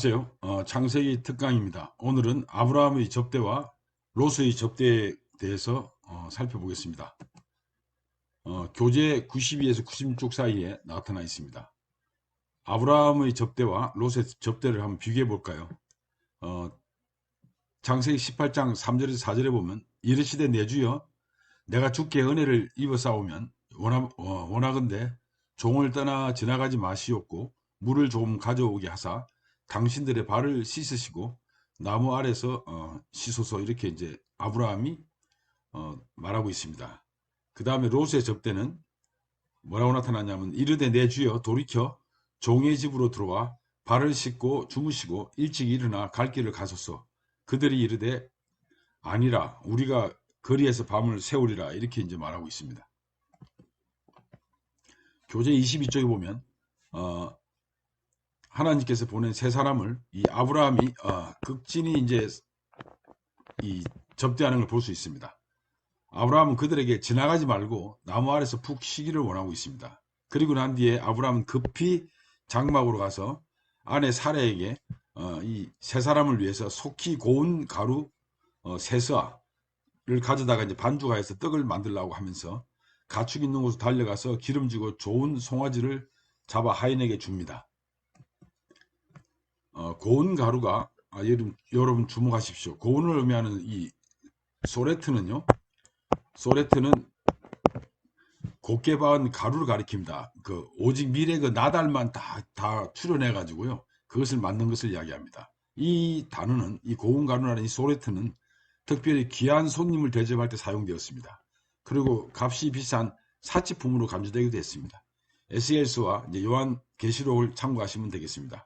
안녕하세요. 창세기 특강입니다. 오늘은 아브라함의 접대와 롯의 접대에 대해서 살펴보겠습니다. 교재 92에서 96쪽 사이에 나타나 있습니다. 아브라함의 접대와 롯의 접대를 한번 비교해 볼까요? 창세기 18장 3절에서 4절에 보면 이르시되 내 주여 내가 주께 은혜를 입어 싸우면 원하건대 종을 떠나 지나가지 마시옵고 물을 조금 가져오게 하사 당신들의 발을 씻으시고 나무 아래서 씻소서. 이렇게 이제 아브라함이 말하고 있습니다. 그 다음에 롯의 접대는 뭐라고 나타나냐면 이르되 내 주여 돌이켜 종의 집으로 들어와 발을 씻고 주무시고 일찍 일어나 갈 길을 가소서. 그들이 이르되 아니라 우리가 거리에서 밤을 새우리라. 이렇게 이제 말하고 있습니다. 교재 22쪽에 보면 하나님께서 보낸 세 사람을 이 아브라함이 극진히 이제 이 접대하는 걸 볼 수 있습니다. 아브라함은 그들에게 지나가지 말고 나무 아래서 푹 쉬기를 원하고 있습니다. 그리고 난 뒤에 아브라함은 급히 장막으로 가서 아내 사라에게 이 세 사람을 위해서 속히 고운 가루 세서를 가져다가 이제 반죽하여서 떡을 만들라고 하면서 가축 있는 곳으로 달려가서 기름지고 좋은 송아지를 잡아 하인에게 줍니다. 고운 가루가 여러분 주목하십시오. 고운을 의미하는 이 소레트는요. 소레트는 곱게 박은 가루를 가리킵니다. 오직 밀의 그 나달만 다 추려내 가지고요. 그것을 만든 것을 이야기합니다. 이 단어는 이 고운 가루라는 이 소레트는 특별히 귀한 손님을 대접할 때 사용되었습니다. 그리고 값이 비싼 사치품으로 간주되기도 했습니다. 에스겔서와 요한 계시록을 참고하시면 되겠습니다.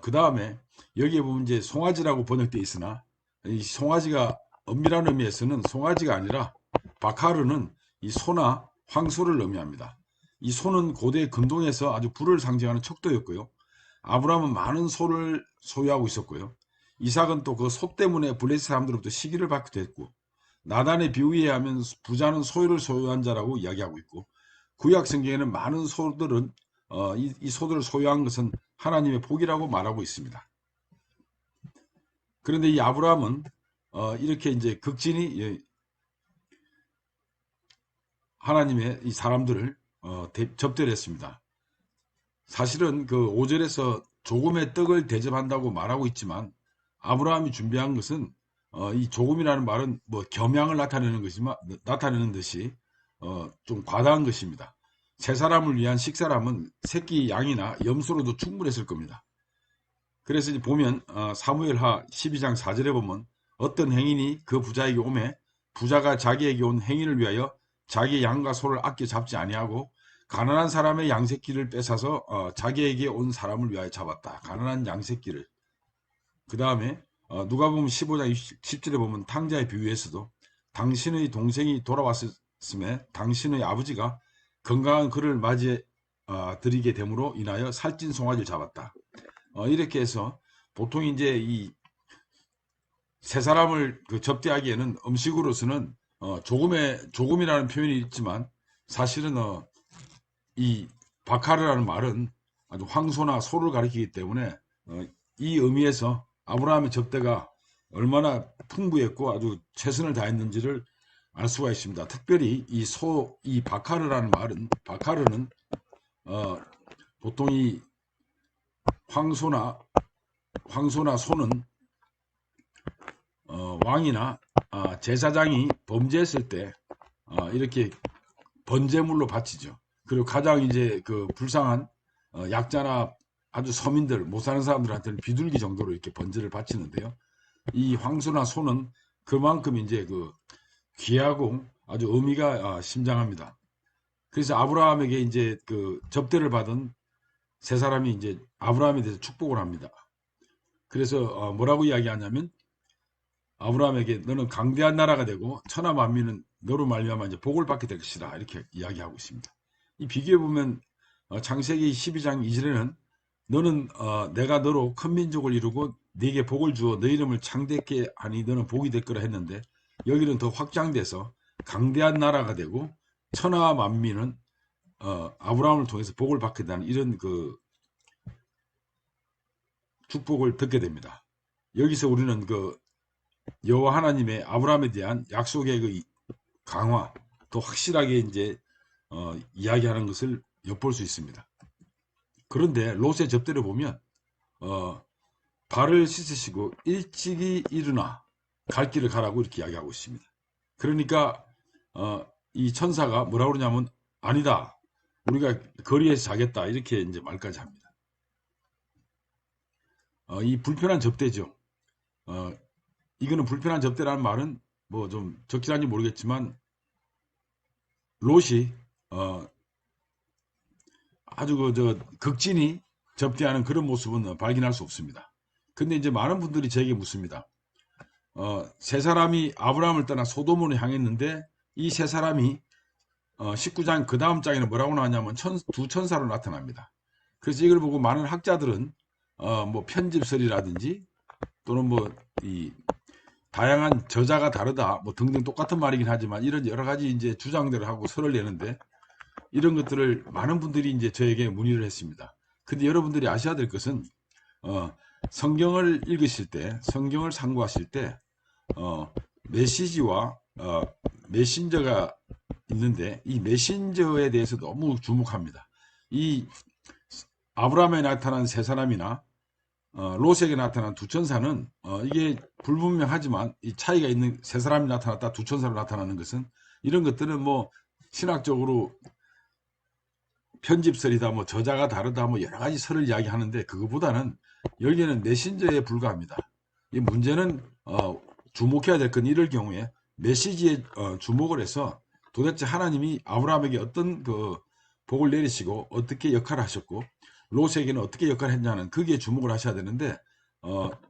그 다음에 여기에 보면 이제 송아지라고 번역되어 있으나 이 송아지가 엄밀한 의미에서는 송아지가 아니라 바카르는 이 소나 황소를 의미합니다. 이 소는 고대 근동에서 아주 부를 상징하는 척도였고요. 아브라함은 많은 소를 소유하고 있었고요. 이삭은 또 그 소 때문에 블레셋 사람들로부터 시기를 받기도 했고, 나단의 비유에 하면 부자는 소유를 소유한 자라고 이야기하고 있고, 구약 성경에는 많은 소들은 이 소들을 소유한 것은 하나님의 복이라고 말하고 있습니다. 그런데 이 아브라함은 이렇게 이제 극진히 하나님의 이 사람들을 접대를 했습니다. 사실은 그 5절에서 조금의 떡을 대접한다고 말하고 있지만 아브라함이 준비한 것은 이 조금이라는 말은 뭐 겸양을 나타내는 듯이 좀 과다한 것입니다. 세 사람을 위한 식사라면 새끼 양이나 염소로도 충분했을 겁니다. 그래서 이제 보면 사무엘하 12장 4절에 보면 어떤 행인이 그 부자에게 오매 부자가 자기에게 온 행인을 위하여 자기 양과 소를 아껴 잡지 아니하고 가난한 사람의 양새끼를 뺏어서 자기에게 온 사람을 위하여 잡았다. 가난한 양새끼를. 그 다음에 누가복음 15장 10절에 보면 탕자의 비유에서도 당신의 동생이 돌아왔음에 당신의 아버지가 건강한 그를 맞이해 드리게 됨으로 인하여 살찐 송아지를 잡았다. 이렇게 해서 보통 이제 이 세 사람을 접대하기에는 음식으로서는 조금이라는 표현이 있지만 사실은 이 바카르라는 말은 아주 황소나 소를 가리키기 때문에 이 의미에서 아브라함의 접대가 얼마나 풍부했고 아주 최선을 다했는지를 알 수가 있습니다. 특별히 이 바카르라는 말은 바카르는 보통 이 황소나 소는 왕이나 제사장이 범죄했을 때 이렇게 번제물로 바치죠. 그리고 가장 이제 그 불쌍한 약자나 아주 서민들 못 사는 사람들한테는 비둘기 정도로 이렇게 번제를 바치는데요. 이 황소나 소는 그만큼 이제 그 귀하고 아주 의미가 심장합니다. 그래서 아브라함에게 이제 그 접대를 받은 세 사람이 이제 아브라함에 대해서 축복을 합니다. 그래서 뭐라고 이야기하냐면 아브라함에게 너는 강대한 나라가 되고 천하 만민은 너로 말미암아 이제 복을 받게 될 것이다. 이렇게 이야기하고 있습니다. 이 비교해 보면 창세기 12장 2절에는 너는 내가 너로 큰 민족을 이루고 네게 복을 주어 너 이름을 창대케 하니 너는 복이 될 거라 했는데 여기는 더 확장돼서 강대한 나라가 되고 천하 만민은 아브라함을 통해서 복을 받게 되는 이런 그 축복을 듣게 됩니다. 여기서 우리는 그 여호와 하나님의 아브라함에 대한 약속의 그 강화, 더 확실하게 이제 이야기하는 것을 엿볼 수 있습니다. 그런데 롯의 접대를 보면 발을 씻으시고 일찍이 일어나 갈 길을 가라고 이렇게 이야기하고 있습니다. 그러니까 이 천사가 뭐라고 그러냐면 아니다, 우리가 거리에서 자겠다, 이렇게 이제 말까지 합니다. 이 불편한 접대죠. 이거는 불편한 접대라는 말은 뭐 좀 적절한지 모르겠지만 롯이 아주 그 극진히 접대하는 그런 모습은 발견할 수 없습니다. 근데 이제 많은 분들이 저에게 묻습니다. 세 사람이 아브라함을 떠나 소돔으로 향했는데 이 세 사람이 19장 그 다음 장에는 뭐라고 나왔냐면 두 천사로 나타납니다. 그래서 이걸 보고 많은 학자들은 뭐 편집설이라든지 또는 뭐 이 다양한 저자가 다르다 뭐 등등 똑같은 말이긴 하지만 이런 여러 가지 이제 주장들을 하고 설을 내는데, 이런 것들을 많은 분들이 이제 저에게 문의를 했습니다. 근데 여러분들이 아셔야 될 것은 성경을 읽으실 때, 성경을 상고하실 때 메시지와 메신저가 있는데 이 메신저에 대해서 너무 주목합니다. 이 아브라함에 나타난 세 사람이나 롯에게 나타난 두 천사는 이게 불분명하지만 이 차이가 있는, 세 사람이 나타났다 두 천사로 나타나는 것은 이런 것들은 뭐 신학적으로 편집설이다 뭐 저자가 다르다 뭐 여러 가지 설을 이야기하는데 그거보다는 여기에는 메신저에 불과합니다. 이 문제는 주목해야 될 건 이럴 경우에 메시지에 주목을 해서 도대체 하나님이 아브라함에게 어떤 그 복을 내리시고 어떻게 역할을 하셨고 롯에게는 어떻게 역할을 했냐는 거기에 주목을 하셔야 되는데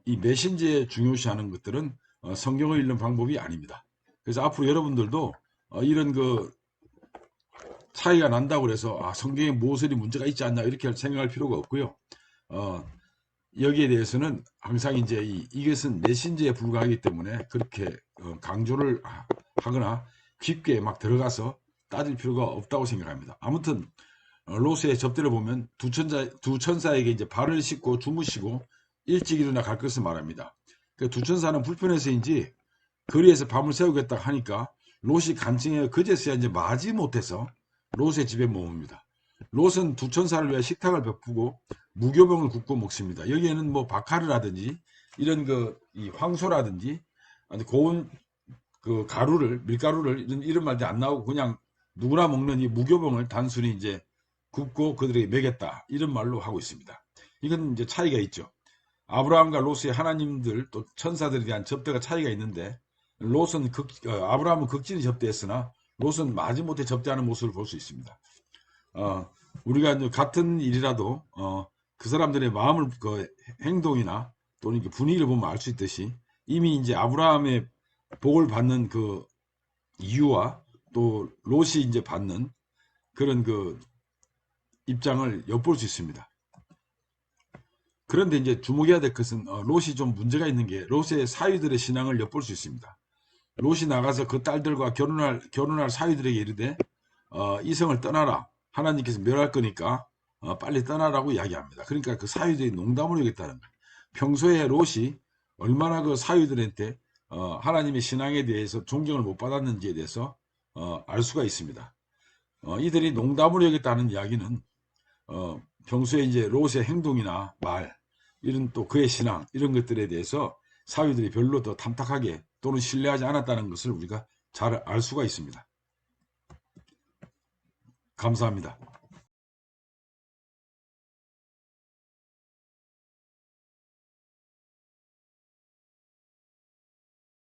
이 메신저에 중요시하는 것들은 성경을 읽는 방법이 아닙니다. 그래서 앞으로 여러분들도 이런 그 차이가 난다고 해서 성경에 무엇이 문제가 있지 않나 이렇게 생각할 필요가 없고요. 여기에 대해서는 항상 이제 이것은 메신저에 불과하기 때문에 그렇게 강조를 하거나 깊게 막 들어가서 따질 필요가 없다고 생각합니다. 아무튼 롯의 접대를 보면 두 천사에게 이제 발을 씻고 주무시고 일찍 일어나 갈 것을 말합니다. 그 두 천사는 불편해서인지 거리에서 밤을 새우겠다 하니까 롯이 간증해 그제서야 이제 마지 못해서 롯의 집에 모읍니다. 롯은 두 천사를 위해 식탁을 베푸고 무교병을 굽고 먹습니다. 여기에는 뭐 박하르라든지 이런 이 황소라든지 아주 고운 그 가루를, 밀가루를 이런 말도 안 나오고 그냥 누구나 먹는 이 무교병을 단순히 이제 굽고 그들에게 먹였다 이런 말로 하고 있습니다. 이건 이제 차이가 있죠. 아브라함과 롯의 하나님들 또 천사들에 대한 접대가 차이가 있는데 롯은 아브라함은 극진히 접대했으나 롯은 마지못해 접대하는 모습을 볼 수 있습니다. 우리가 같은 일이라도 그 사람들의 마음을 그 행동이나 또는 분위기를 보면 알 수 있듯이 이미 이제 아브라함의 복을 받는 그 이유와 또 롯이 이제 받는 그런 그 입장을 엿볼 수 있습니다. 그런데 이제 주목해야 될 것은 롯이 좀 문제가 있는 게 롯의 사위들의 신앙을 엿볼 수 있습니다. 롯이 나가서 그 딸들과 결혼할 사위들에게 이르되 이성을 떠나라, 하나님께서 멸할 거니까 빨리 떠나라고 이야기합니다. 그러니까 그 사위들이 농담을 여겼다는 거예요. 평소에 롯이 얼마나 그 사위들한테 하나님의 신앙에 대해서 존경을 못 받았는지에 대해서 알 수가 있습니다. 이들이 농담을 여겼다는 이야기는 평소에 이제 롯의 행동이나 말, 이런 또 그의 신앙, 이런 것들에 대해서 사위들이 별로 더 탐탁하게 또는 신뢰하지 않았다는 것을 우리가 잘 알 수가 있습니다. 감사합니다.